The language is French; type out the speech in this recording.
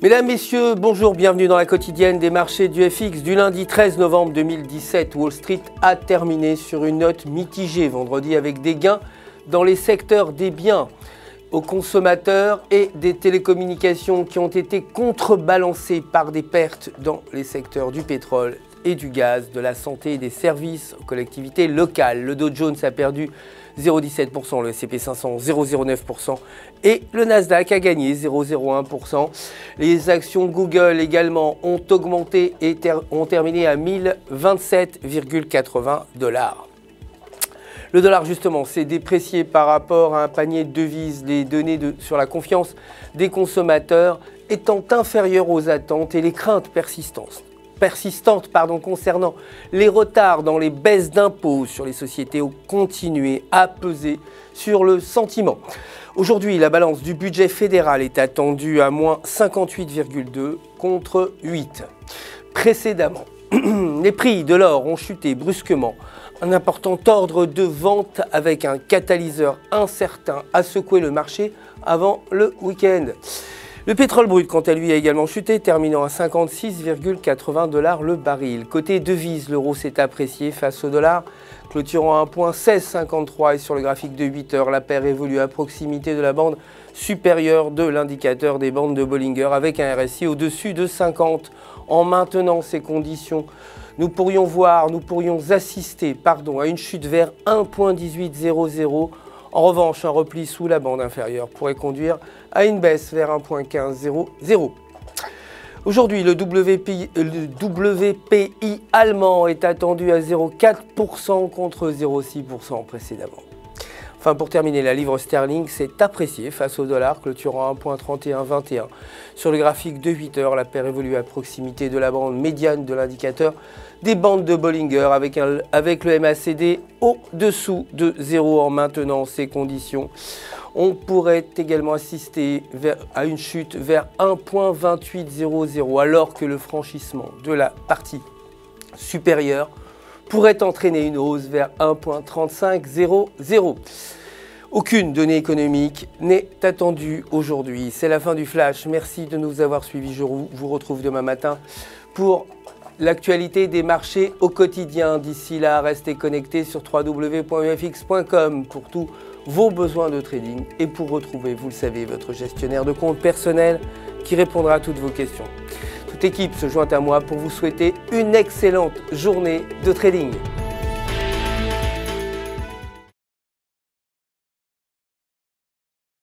Mesdames, Messieurs, bonjour, bienvenue dans la quotidienne des marchés du FX du lundi 13 novembre 2017. Wall Street a terminé sur une note mitigée vendredi avec des gains dans les secteurs des biens aux consommateurs et des télécommunications qui ont été contrebalancés par des pertes dans les secteurs du pétrole et du gaz, de la santé et des services aux collectivités locales. Le Dow Jones a perdu 0,17%, le S&P 500 0,09% et le Nasdaq a gagné 0,01%. Les actions Google également ont augmenté et ont terminé à 1027,80 $. Le dollar justement s'est déprécié par rapport à un panier de devises, les données sur la confiance des consommateurs étant inférieures aux attentes et les craintes persistantes concernant les retards dans les baisses d'impôts sur les sociétés ont continué à peser sur le sentiment. Aujourd'hui, la balance du budget fédéral est attendue à moins 58,2 contre 8. Précédemment, les prix de l'or ont chuté brusquement. Un important ordre de vente avec un catalyseur incertain a secoué le marché avant le week-end. Le pétrole brut, quant à lui, a également chuté, terminant à 56,80 $ le baril. Côté devise, l'euro s'est apprécié face au dollar, clôturant à 1,1653 et sur le graphique de 8 heures, la paire évolue à proximité de la bande supérieure de l'indicateur des bandes de Bollinger avec un RSI au-dessus de 50. En maintenant ces conditions, nous pourrions assister à une chute vers 1,1800. En revanche, un repli sous la bande inférieure pourrait conduire à une baisse vers 1,1500. Aujourd'hui, le WPI allemand est attendu à 0,4% contre 0,6% précédemment. Enfin, pour terminer, la livre sterling s'est appréciée face au dollar, clôturant à 1,3121. Sur le graphique de 8 heures, la paire évolue à proximité de la bande médiane de l'indicateur des bandes de Bollinger avec le MACD au-dessous de 0 en maintenant ces conditions. On pourrait également assister à une chute vers 1,2800 alors que le franchissement de la partie supérieure pourrait entraîner une hausse vers 1,3500. Aucune donnée économique n'est attendue aujourd'hui. C'est la fin du flash. Merci de nous avoir suivis. Je vous retrouve demain matin pour l'actualité des marchés au quotidien. D'ici là, restez connectés sur www.ufx.com pour tous vos besoins de trading et pour retrouver, vous le savez, votre gestionnaire de compte personnel qui répondra à toutes vos questions. Toute équipe se joint à moi pour vous souhaiter une excellente journée de trading.